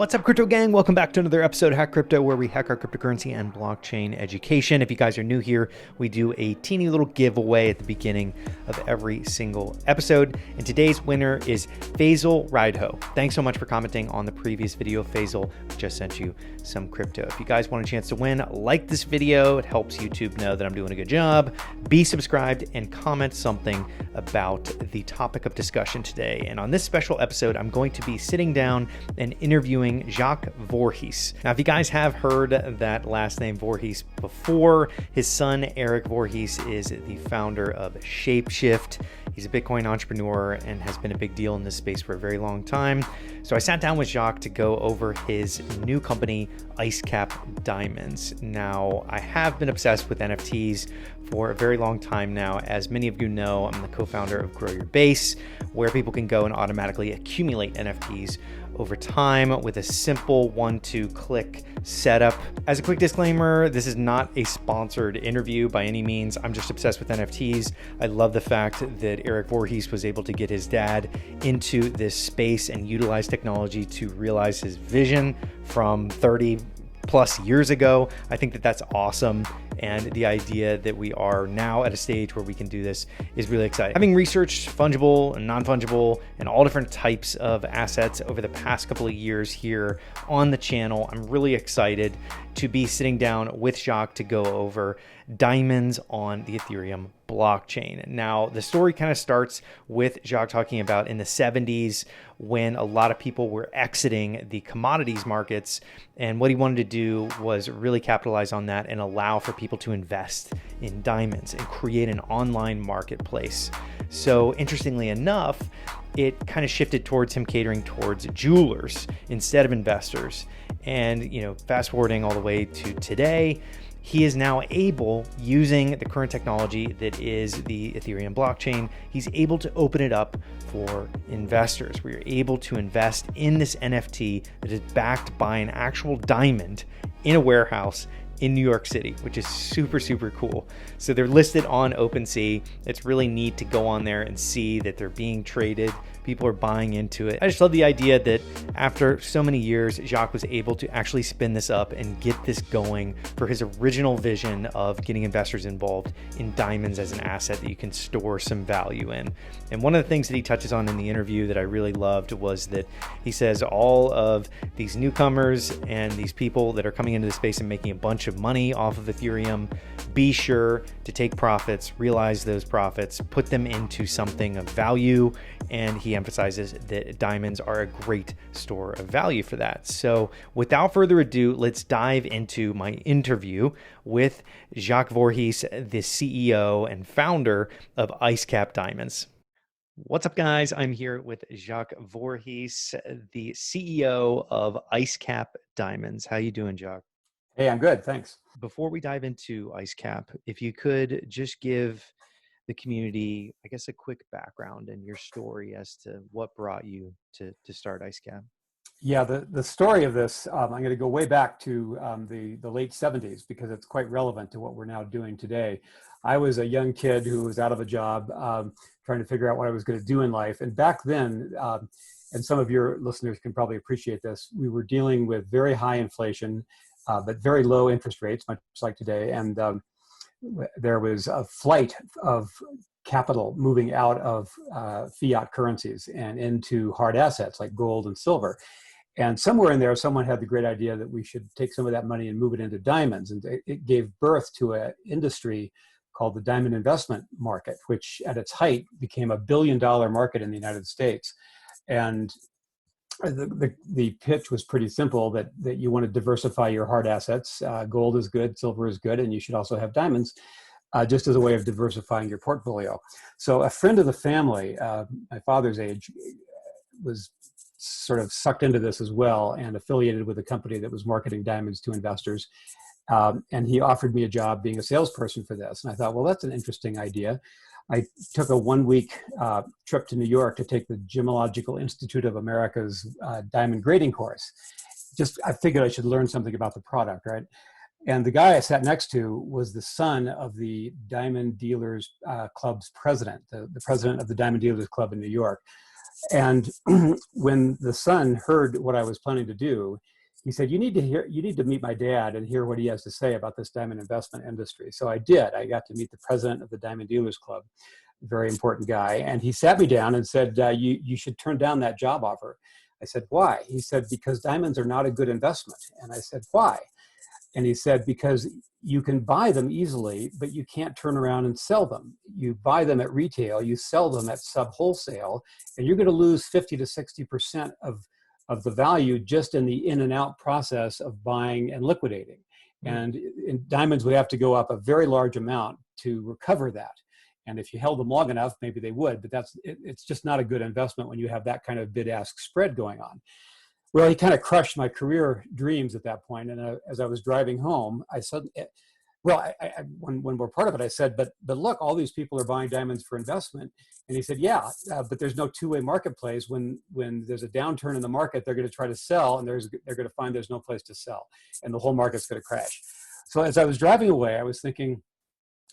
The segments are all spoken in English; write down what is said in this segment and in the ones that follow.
What's up, crypto gang? Welcome back to another episode of Hack Crypto, where we hack our cryptocurrency and blockchain education. If you guys are new here, we do a teeny little giveaway at the beginning of every single episode. And today's winner is Faisal Rideho. Thanks so much for commenting on the previous video. Faisal just sent you some crypto. If you guys want a chance to win, like this video. It helps YouTube know that I'm doing a good job. Be subscribed and comment something about the topic of discussion today. And on this special episode, I'm going to be sitting down and interviewing Jacques Voorhees. Now, if you guys have heard that last name Voorhees before, his son Eric Voorhees is the founder of Shapeshift. He's a Bitcoin entrepreneur and has been a big deal in this space for a very long time. So I sat down with Jacques to go over his new company, Icecap Diamonds. Now, I have been obsessed with NFTs for a very long time now. As many of you know, I'm the co-founder of Grow Your Base, where people can go and automatically accumulate NFTs over time with a simple 1-2-click setup. As a quick disclaimer, this is not a sponsored interview by any means. I'm just obsessed with NFTs. I love the fact that Eric Voorhees was able to get his dad into this space and utilize technology to realize his vision from 30 plus years ago. I think that that's awesome. And the idea that we are now at a stage where we can do this is really exciting. Having researched fungible and non-fungible and all different types of assets over the past couple of years here on the channel, I'm really excited to be sitting down with Jacques to go over diamonds on the Ethereum blockchain. Now, the story kind of starts with Jacques talking about in the 70s when a lot of people were exiting the commodities markets. And what he wanted to do was really capitalize on that and allow for people to invest in diamonds and create an online marketplace. So interestingly enough, it kind of shifted towards him catering towards jewelers instead of investors. And, fast forwarding all the way to today, he is now able, using the current technology that is the Ethereum blockchain, he's able to open it up for investors. We are able to invest in this NFT that is backed by an actual diamond in a warehouse in New York City, which is super, super cool. So they're listed on OpenSea. It's really neat to go on there and see that they're being traded. People are buying into it. I just love the idea that after so many years, Jacques was able to actually spin this up and get this going for his original vision of getting investors involved in diamonds as an asset that you can store some value in. And one of the things that he touches on in the interview that I really loved was that he says all of these newcomers and these people that are coming into the space and making a bunch of money off of Ethereum, be sure to take profits, realize those profits, put them into something of value. And he emphasizes that diamonds are a great store of value for that. So without further ado, let's dive into my interview with Jacques Voorhees, the CEO and founder of Icecap Diamonds. What's up, guys? I'm here with Jacques Voorhees, the CEO of Icecap Diamonds. How you doing, Jacques? Hey, I'm good. Thanks. Before we dive into Icecap, if you could just give the community, I guess, a quick background and your story as to what brought you to start Icecap. Yeah, the story of this, I'm going to go way back to the late 70s because it's quite relevant to what we're now doing today. I was a young kid who was out of a job, trying to figure out what I was going to do in life. And back then, and some of your listeners can probably appreciate this, we were dealing with very high inflation, but very low interest rates, much like today. And there was a flight of capital moving out of fiat currencies and into hard assets like gold and silver. And somewhere in there, someone had the great idea that we should take some of that money and move it into diamonds. And it gave birth to an industry called the diamond investment market, which at its height became $1 billion market in the United States. And the pitch was pretty simple, that you want to diversify your hard assets. Gold is good, silver is good, and you should also have diamonds, just as a way of diversifying your portfolio. So a friend of the family, my father's age, was sort of sucked into this as well and affiliated with a company that was marketing diamonds to investors. And he offered me a job being a salesperson for this. And I thought, well, that's an interesting idea. I took a 1-week trip to New York to take the Gemological Institute of America's diamond grading course. I figured I should learn something about the product, right? And the guy I sat next to was the son of the Diamond Dealers Club's president, the president of the Diamond Dealers Club in New York. And when the son heard what I was planning to do, he said, you need to meet my dad and hear what he has to say about this diamond investment industry. So I did. I got to meet the president of the Diamond Dealers Club, a very important guy. And he sat me down and said, you should turn down that job offer. I said, why? He said, because diamonds are not a good investment. And I said, why? And he said, because you can buy them easily, but you can't turn around and sell them. You buy them at retail, you sell them at sub-wholesale, and you're going to lose 50 to 60% of the value just in the in and out process of buying and liquidating. And in diamonds would have to go up a very large amount to recover that. And if you held them long enough, maybe they would, but it's just not a good investment when you have that kind of bid-ask spread going on. Well, he kind of crushed my career dreams at that point. And as I was driving home, I said, well, when we're part of it, I said, but look, all these people are buying diamonds for investment. And he said, yeah, but there's no two-way marketplace. When there's a downturn in the market, they're going to try to sell, and they're going to find there's no place to sell, and the whole market's going to crash. So as I was driving away, I was thinking,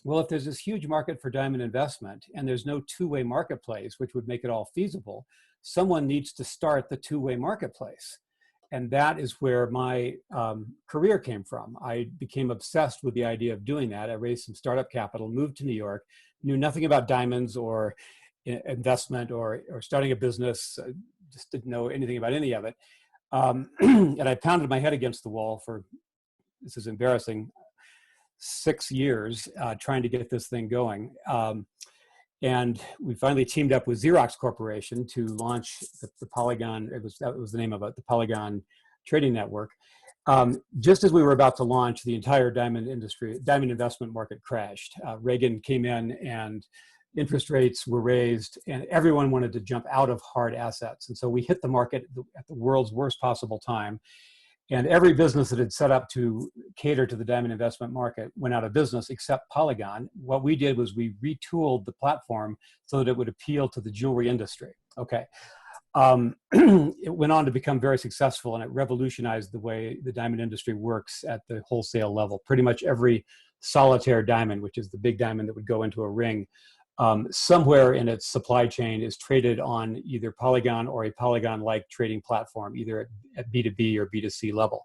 well, if there's this huge market for diamond investment and there's no two-way marketplace, which would make it all feasible, someone needs to start the two-way marketplace. And that is where my career came from. I became obsessed with the idea of doing that. I raised some startup capital, moved to New York, knew nothing about diamonds or investment or starting a business, just didn't know anything about any of it. And I pounded my head against the wall for, this is embarrassing, 6 years trying to get this thing going. And we finally teamed up with Xerox Corporation to launch the Polygon, that was the name of it, the Polygon Trading Network. Just as we were about to launch, the entire diamond investment market crashed. Reagan came in and interest rates were raised and everyone wanted to jump out of hard assets. And so we hit the market at the world's worst possible time. And every business that had set up to cater to the diamond investment market went out of business except Polygon. What we did was we retooled the platform so that it would appeal to the jewelry industry. Okay. It went on to become very successful and it revolutionized the way the diamond industry works at the wholesale level. Pretty much every solitaire diamond, which is the big diamond that would go into a ring, somewhere in its supply chain is traded on either Polygon or a Polygon-like trading platform, either at B2B or B2C level.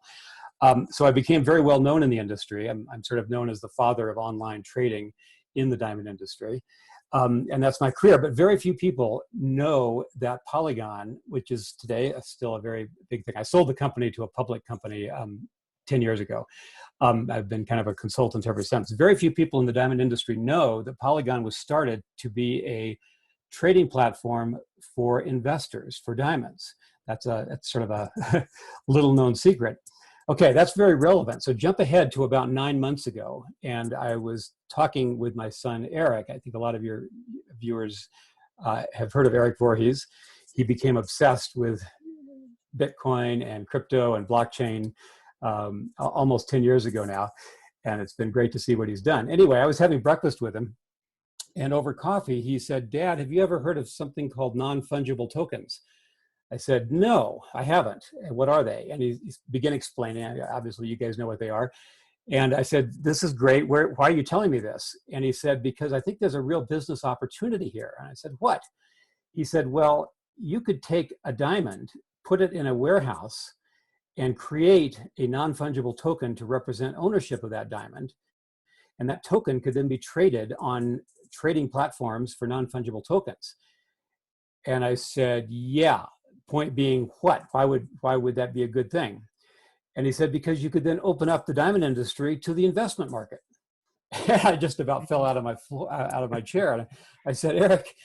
So I became very well known in the industry. I'm sort of known as the father of online trading in the diamond industry. And that's my career, but very few people know that Polygon, which is today still a very big thing. I sold the company to a public company 10 years ago. I've been kind of a consultant ever since. Very few people in the diamond industry know that Polygon was started to be a trading platform for investors for diamonds. That's sort of a little known secret. Okay, that's very relevant. So jump ahead to about 9 months ago, and I was talking with my son, Eric. I think a lot of your viewers have heard of Eric Voorhees. He became obsessed with Bitcoin and crypto and blockchain almost 10 years ago now, and it's been great to see what he's done. Anyway, I was having breakfast with him, and over coffee, he said, "Dad, have you ever heard of something called non-fungible tokens?" I said, "No, I haven't. And what are they?" And he began explaining. Obviously, you guys know what they are. And I said, "This is great. Why are you telling me this?" And he said, "Because I think there's a real business opportunity here." And I said, "What?" He said, "Well, you could take a diamond, put it in a warehouse, and create a non-fungible token to represent ownership of that diamond. And that token could then be traded on trading platforms for non-fungible tokens." And I said, "Yeah. Point being what? Why would that be a good thing?" And he said, "Because you could then open up the diamond industry to the investment market." I just about fell out of my chair. And I said, "Eric,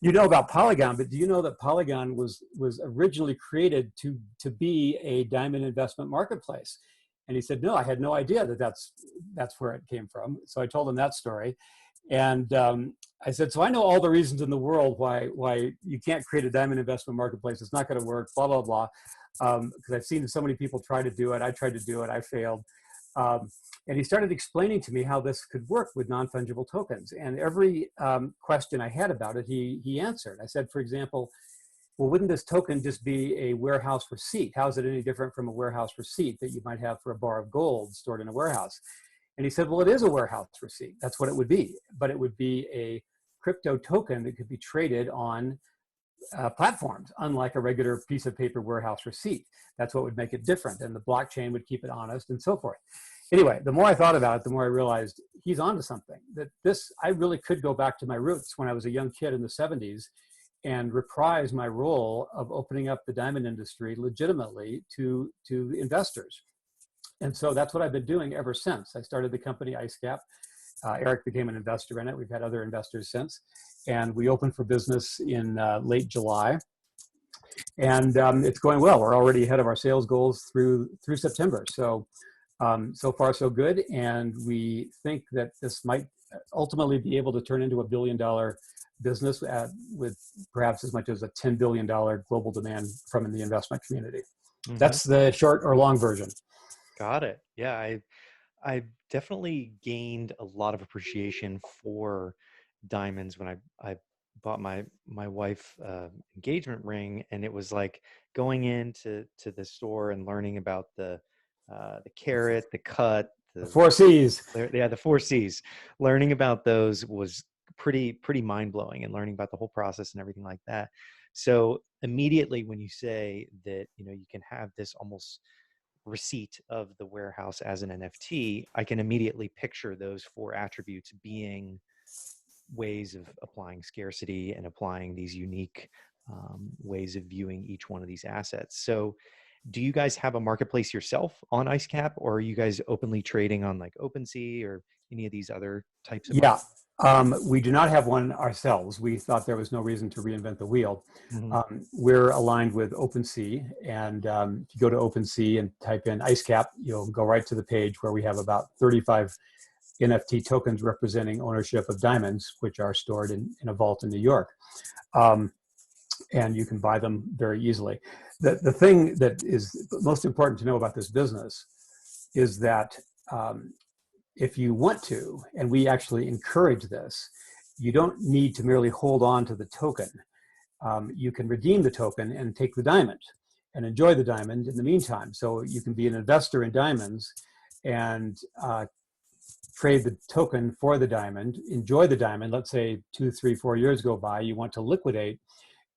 you know about Polygon, but do you know that Polygon was originally created to be a diamond investment marketplace?" And he said, "No, I had no idea that that's where it came from." So I told him that story. And I said, "So I know all the reasons in the world why you can't create a diamond investment marketplace. It's not going to work, blah, blah, blah. Because I've seen so many people try to do it. I tried to do it. I failed." And he started explaining to me how this could work with non-fungible tokens. And every question I had about it, he answered. I said, for example, "Well, wouldn't this token just be a warehouse receipt? How is it any different from a warehouse receipt that you might have for a bar of gold stored in a warehouse?" And he said, "Well, it is a warehouse receipt. That's what it would be. But it would be a crypto token that could be traded on platforms, unlike a regular piece of paper warehouse receipt. That's what would make it different, and the blockchain would keep it honest and so forth. Anyway, the more I thought about it, the more I realized he's onto something. That I really could go back to my roots when I was a young kid in the 70s and reprise my role of opening up the diamond industry legitimately to investors. And so that's what I've been doing ever since. I started the company Icecap. Eric became an investor in it. We've had other investors since. And we opened for business in late July. And it's going well. We're already ahead of our sales goals through September. So so far, so good. And we think that this might ultimately be able to turn into $1 billion business with perhaps as much as a $10 billion global demand from the investment community. Mm-hmm. That's the short or long version. Got it. Yeah, I definitely gained a lot of appreciation for diamonds when I bought my wife engagement ring, and it was like going into the store and learning about the carat, the cut, the 4 C's. Yeah, the 4 C's. Learning about those was pretty mind-blowing, and learning about the whole process and everything like that. So immediately when you say that, you can have this almost receipt of the warehouse as an NFT, I can immediately picture those 4 attributes being ways of applying scarcity and applying these unique ways of viewing each one of these assets. So do you guys have a marketplace yourself on Icecap, or are you guys openly trading on like OpenSea or any of these other types of we do not have one ourselves. We thought there was no reason to reinvent the wheel. Mm-hmm. We're aligned with OpenSea, and if you go to OpenSea and type in Icecap, you'll go right to the page where we have about 35 NFT tokens representing ownership of diamonds, which are stored in a vault in New York. And you can buy them very easily. The thing that is most important to know about this business is that if you want to, and we actually encourage this, you don't need to merely hold on to the token. You can redeem the token and take the diamond and enjoy the diamond in the meantime. So you can be an investor in diamonds and trade the token for the diamond, enjoy the diamond. Let's say 2, 3, 4 years go by, you want to liquidate.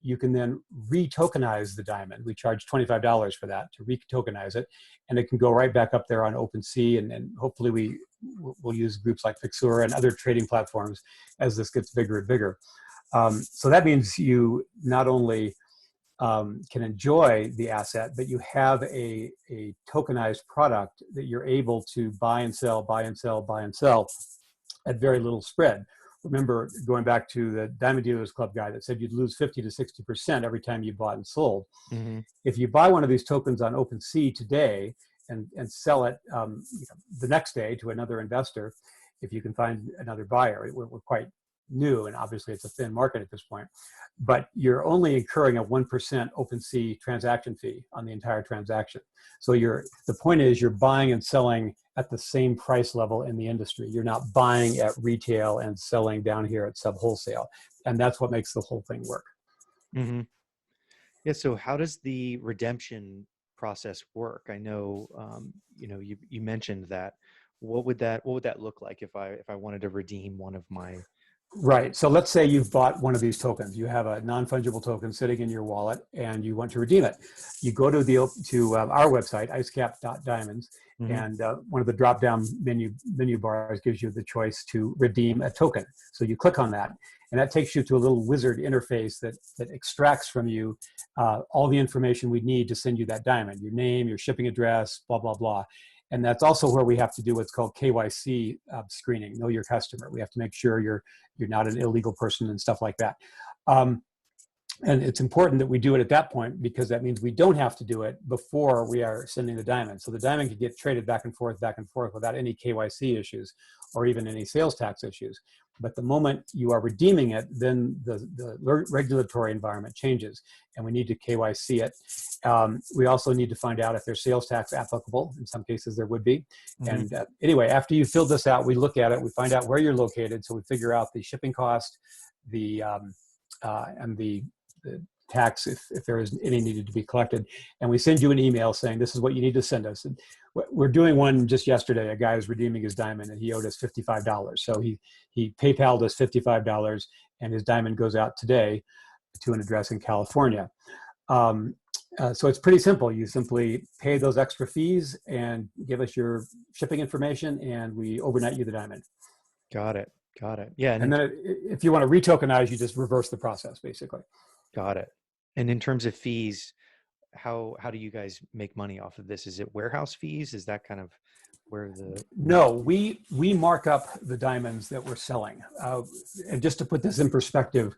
You can then re-tokenize the diamond. We charge $25 for that to re-tokenize it, and it can go right back up there on OpenSea, and hopefully we'll use groups like Fixura and other trading platforms as this gets bigger and bigger. So that means you not only can enjoy the asset, but you have a tokenized product that you're able to buy and sell at very little spread. Remember, going back to the Diamond Dealers Club guy that said you'd lose 50 to 60% every time you bought and sold. Mm-hmm. If you buy one of these tokens on OpenSea today and sell it the next day to another investor, if you can find another buyer, we're quite new, and obviously it's a thin market at this point, but you're only incurring a 1% OpenSea transaction fee on the entire transaction. So the point is you're buying and selling at the same price level in the industry. You're not buying at retail and selling down here at sub-wholesale. And that's what makes the whole thing work. Mm-hmm. Yeah, so how does the redemption process work? I know, you mentioned that. What would that look like if I wanted to redeem one of my... Right. So let's say you've bought one of these tokens. You have a non-fungible token sitting in your wallet, and you want to redeem it. You go to our website, icecap.diamonds, mm-hmm. and one of the drop-down menu bars gives you the choice to redeem a token. So you click on that, and that takes you to a little wizard interface that extracts from you all the information we need to send you that diamond: your name, your shipping address, blah blah blah. And that's also where we have to do what's called KYC screening, know your customer. We have to make sure you're not an illegal person and stuff like that. And it's important that we do it at that point, because that means we don't have to do it before we are sending the diamond. So the diamond can get traded back and forth without any KYC issues or even any sales tax issues. But the moment you are redeeming it, then the regulatory environment changes, and we need to KYC it. We also need to find out if there's sales tax applicable. In some cases, there would be. Mm-hmm. And anyway, after you fill this out, we look at it, we find out where you're located, so we figure out the shipping cost, and the tax, if there is any needed to be collected. And we send you an email saying, this is what you need to send us. And we're doing one just yesterday. A guy was redeeming his diamond, and he owed us $55. So he PayPal'd us $55, and his diamond goes out today. to an address in California. So it's pretty simple. You simply pay those extra fees and give us your shipping information, and we overnight you the diamond. Got it. Got it. Yeah. And then if you want to retokenize, you just reverse the process, basically. Got it. And in terms of fees, how do you guys make money off of this? Is it warehouse fees? Is that kind of where the... No, we mark up the diamonds that we're selling. And just to put this in perspective,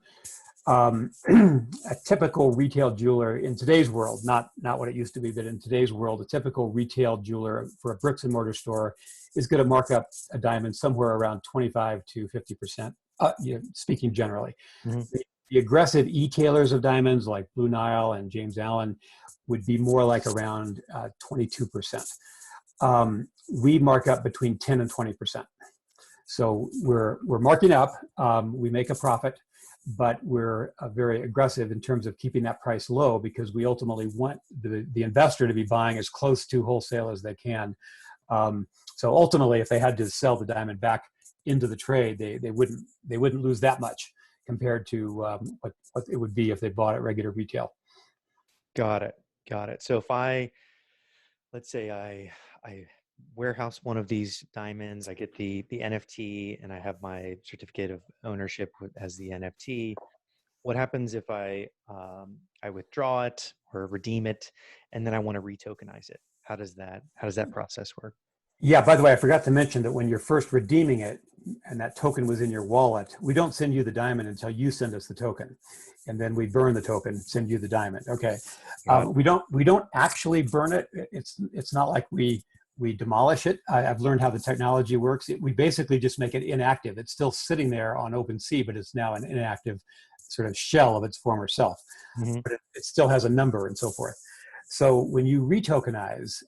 a typical retail jeweler in today's world, not what it used to be, but in today's world, a typical retail jeweler for a bricks and mortar store is going to mark up a diamond somewhere around 25 to 50%, speaking generally. Mm-hmm. The aggressive e-tailers of diamonds like Blue Nile and James Allen would be more like around 22%. We mark up between 10 and 20%. So we're marking up, we make a profit, but we're very aggressive in terms of keeping that price low because we ultimately want the investor to be buying as close to wholesale as they can. So ultimately, if they had to sell the diamond back into the trade, they wouldn't lose that much compared to what it would be if they bought at regular retail. Got it. Got it. So if let's say I warehouse one of these diamonds, I get the NFT, and I have my certificate of ownership as the NFT. What happens if I withdraw it or redeem it, and then I want to retokenize it? How does that process work? Yeah, by the way, I forgot to mention that when you're first redeeming it and that token was in your wallet, we don't send you the diamond until you send us the token. And then we burn the token, send you the diamond. Okay. We don't actually burn it. It's not like we demolish it. I've learned how the technology works. We basically just make it inactive. It's still sitting there on OpenSea, but it's now an inactive sort of shell of its former self. Mm-hmm. But it still has a number and so forth. So when you retokenize,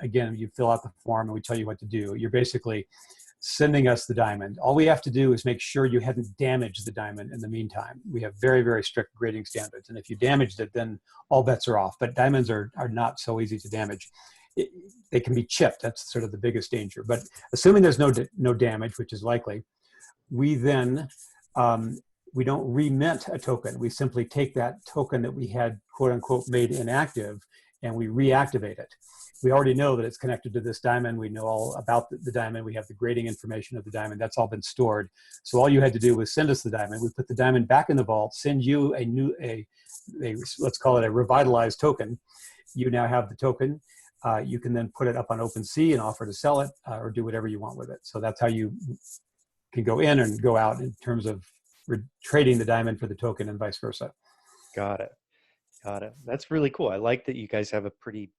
again, you fill out the form and we tell you what to do. You're basically sending us the diamond. All we have to do is make sure you hadn't damaged the diamond in the meantime. We have very, very strict grading standards. And if you damaged it, then all bets are off. But diamonds are not so easy to damage. They can be chipped. That's sort of the biggest danger. But assuming there's no damage, which is likely, we then, we don't remint a token. We simply take that token that we had, quote unquote, made inactive, and we reactivate it. We already know that it's connected to this diamond. We know all about the diamond. We have the grading information of the diamond. That's all been stored. So all you had to do was send us the diamond. We put the diamond back in the vault, send you a let's call it a revitalized token. You now have the token. You can then put it up on OpenSea and offer to sell it or do whatever you want with it. So that's how you can go in and go out in terms of trading the diamond for the token and vice versa. Got it. Got it. That's really cool. I like that you guys have a pretty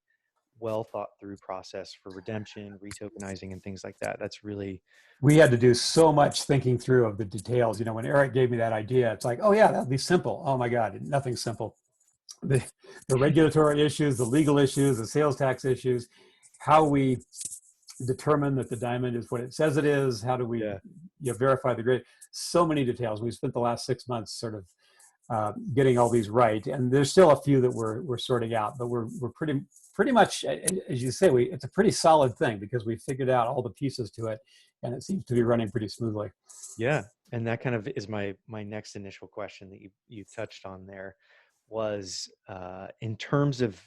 well thought through process for redemption, retokenizing, and things like that. That's really... We had to do so much thinking through of the details. You know, when Eric gave me that idea, it's like, oh yeah, that'd be simple. Oh my God, nothing's simple. The regulatory issues, the legal issues, the sales tax issues, how we determine that the diamond is what it says it is, how do we verify the grade, so many details. We spent the last 6 months sort of getting all these right, and there's still a few that we're sorting out, but we're pretty much, as you say, it's a pretty solid thing because we figured out all the pieces to it, and it seems to be running pretty smoothly. Yeah, and that kind of is my next initial question that you touched on there was in terms of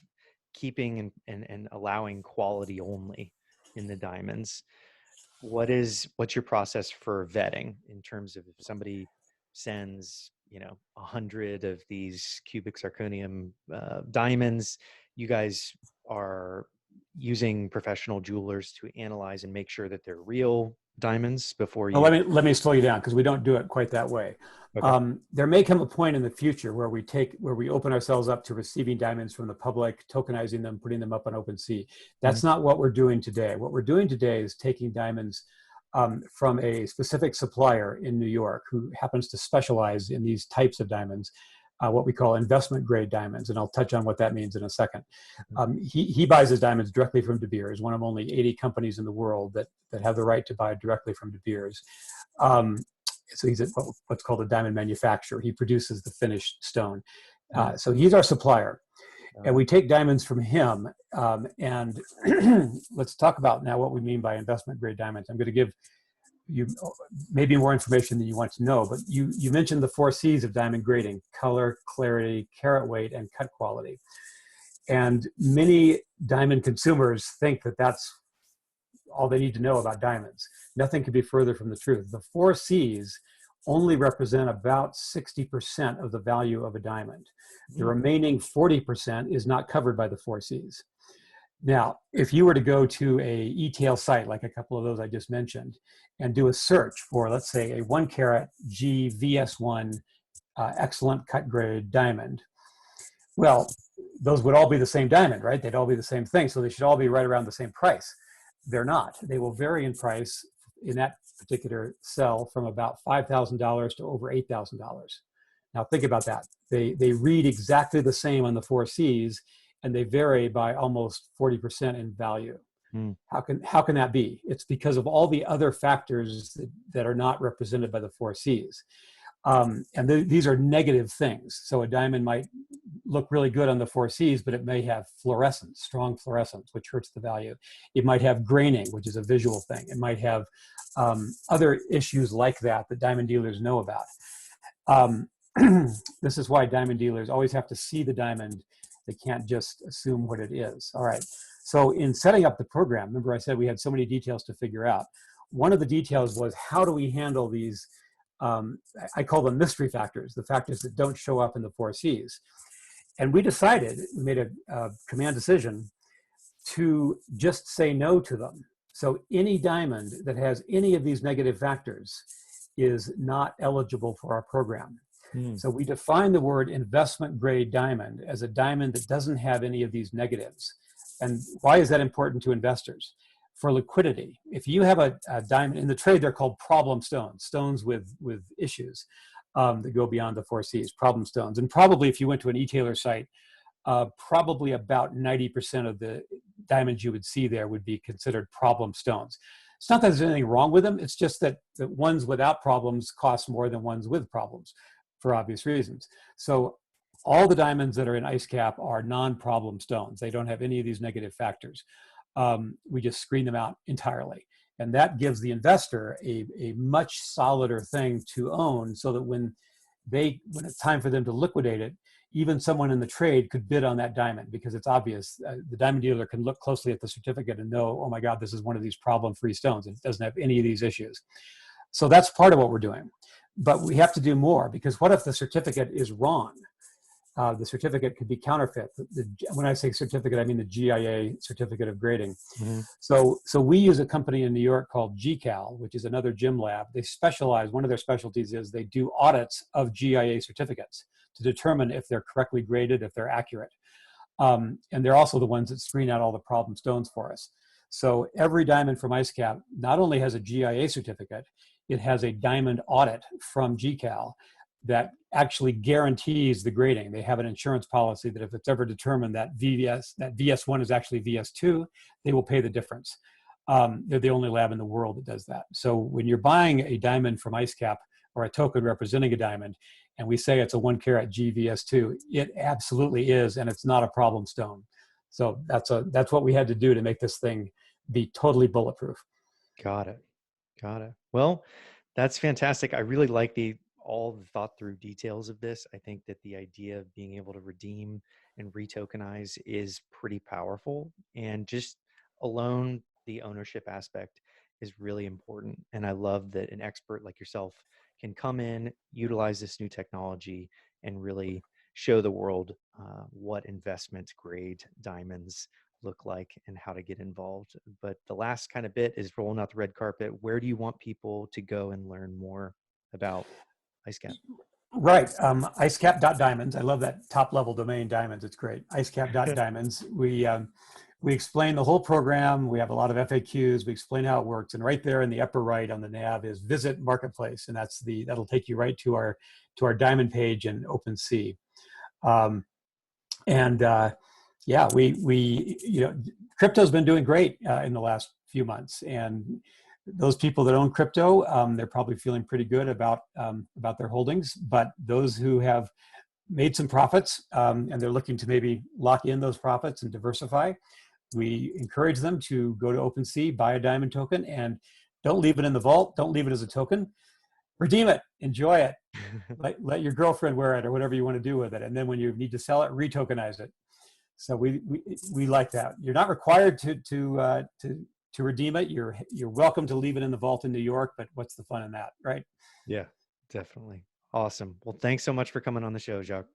keeping and allowing quality only in the diamonds. What's your process for vetting in terms of if somebody sends 100 of these cubic zirconium diamonds, you guys are using professional jewelers to analyze and make sure that they're real diamonds before you... Well, let me slow you down because we don't do it quite that way. Okay. There may come a point in the future where we open ourselves up to receiving diamonds from the public, tokenizing them, putting them up on OpenSea. That's not what we're doing today. What we're doing today is taking diamonds from a specific supplier in New York who happens to specialize in these types of diamonds, what we call investment grade diamonds. And I'll touch on what that means in a second. He buys his diamonds directly from De Beers, one of only 80 companies in the world that have the right to buy directly from De Beers. So he's what's called a diamond manufacturer. He produces the finished stone. So he's our supplier. And we take diamonds from him. And let's talk about now what we mean by investment grade diamonds. I'm going to give maybe more information than you want to know, but you mentioned the 4 C's of diamond grading: color, clarity, carat weight, and cut quality. And many diamond consumers think that that's all they need to know about diamonds. Nothing could be further from the truth. The 4 C's only represent about 60% of the value of a diamond. The remaining 40% is not covered by the 4 C's. Now, if you were to go to a e-tail site, like a couple of those I just mentioned, and do a search for, let's say, a 1 carat G VS1 excellent cut grade diamond, well, those would all be the same diamond, right? They'd all be the same thing. So they should all be right around the same price. They're not. They will vary in price in that particular cell from about $5,000 to over $8,000. Now think about that. They read exactly the same on the 4 C's, and they vary by almost 40% in value. How can that be? It's because of all the other factors that are not represented by the 4 C's. These are negative things. So a diamond might look really good on the 4 C's, but it may have fluorescence, strong fluorescence, which hurts the value. It might have graining, which is a visual thing. It might have other issues like that diamond dealers know about. This is why diamond dealers always have to see the diamond. They can't just assume what it is. All right. So in setting up the program, remember I said we had so many details to figure out. One of the details was, how do we handle these, I call them mystery factors, the factors that don't show up in the 4 C's. And we made a command decision to just say no to them. So any diamond that has any of these negative factors is not eligible for our program. So we define the word investment grade diamond as a diamond that doesn't have any of these negatives. And why is that important to investors? For liquidity. If you have a diamond in the trade, they're called problem stones, stones with issues that go beyond the 4 C's, problem stones. And probably if you went to an e-tailer site, probably about 90% of the diamonds you would see there would be considered problem stones. It's not that there's anything wrong with them. It's just that the ones without problems cost more than ones with problems, for obvious reasons. So all the diamonds that are in Icecap are non-problem stones. They don't have any of these negative factors. We just screen them out entirely. And that gives the investor a much solider thing to own, so that when it's time for them to liquidate it, even someone in the trade could bid on that diamond, because it's obvious. The diamond dealer can look closely at the certificate and know, oh my God, this is one of these problem-free stones. It doesn't have any of these issues. So that's part of what we're doing. But we have to do more, because what if the certificate is wrong? The certificate could be counterfeit. When I say certificate, I mean the GIA certificate of grading. So we use a company in New York called GCal, which is another gym lab. They specialize, one of their specialties is they do audits of GIA certificates to determine if they're correctly graded, if they're accurate. And they're also the ones that screen out all the problem stones for us. So every diamond from Icecap not only has a GIA certificate, it has a diamond audit from GCal that actually guarantees the grading. They have an insurance policy that if it's ever determined that VS1 is actually VS2, they will pay the difference. They're the only lab in the world that does that. So when you're buying a diamond from Icecap, or a token representing a diamond, and we say it's a 1 carat GVS2, it absolutely is, and it's not a problem stone. So that's what we had to do to make this thing be totally bulletproof. Got it. Well, that's fantastic. I really like all the thought through details of this. I think that the idea of being able to redeem and retokenize is pretty powerful, and just alone the ownership aspect is really important. And I love that an expert like yourself can come in, utilize this new technology, and really show the world what investment grade diamonds look like and how to get involved. But the last kind of bit is rolling out the red carpet. Where do you want people to go and learn more about Icecap? Right. Icecap.diamonds. I love that top level domain, diamonds. It's great. Icecap.diamonds. We explain the whole program. We have a lot of FAQs. We explain how it works. And right there in the upper right on the nav is Visit Marketplace. And that'll take you right to our diamond page in OpenSea. Crypto's been doing great in the last few months. And those people that own crypto, they're probably feeling pretty good about their holdings. But those who have made some profits and they're looking to maybe lock in those profits and diversify, we encourage them to go to OpenSea, buy a diamond token, and Don't leave it in the vault. Don't leave it as a token. Redeem it. Enjoy it. Let your girlfriend wear it or whatever you want to do with it. And then when you need to sell it, retokenize it. So we like that. You're not required to redeem it. You're welcome to leave it in the vault in New York, but what's the fun in that, right? Yeah, definitely. Awesome. Well, thanks so much for coming on the show, Jacques.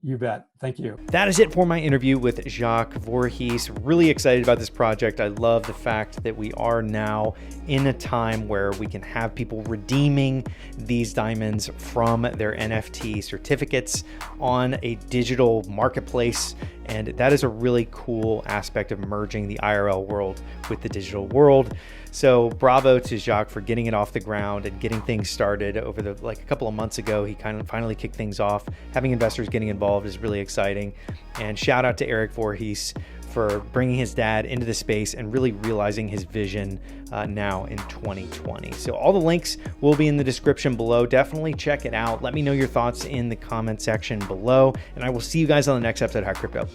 You bet. Thank you. That is it for my interview with Jacques Voorhees. Really excited about this project. I love the fact that we are now in a time where we can have people redeeming these diamonds from their NFT certificates on a digital marketplace. And that is a really cool aspect of merging the IRL world with the digital world. So bravo to Jacques for getting it off the ground and getting things started over a couple of months ago. He kind of finally kicked things off. Having investors getting involved is really exciting. And shout out to Eric Voorhees for bringing his dad into the space and really realizing his vision now in 2020. So all the links will be in the description below. Definitely check it out. Let me know your thoughts in the comment section below. And I will see you guys on the next episode of Hack Crypto.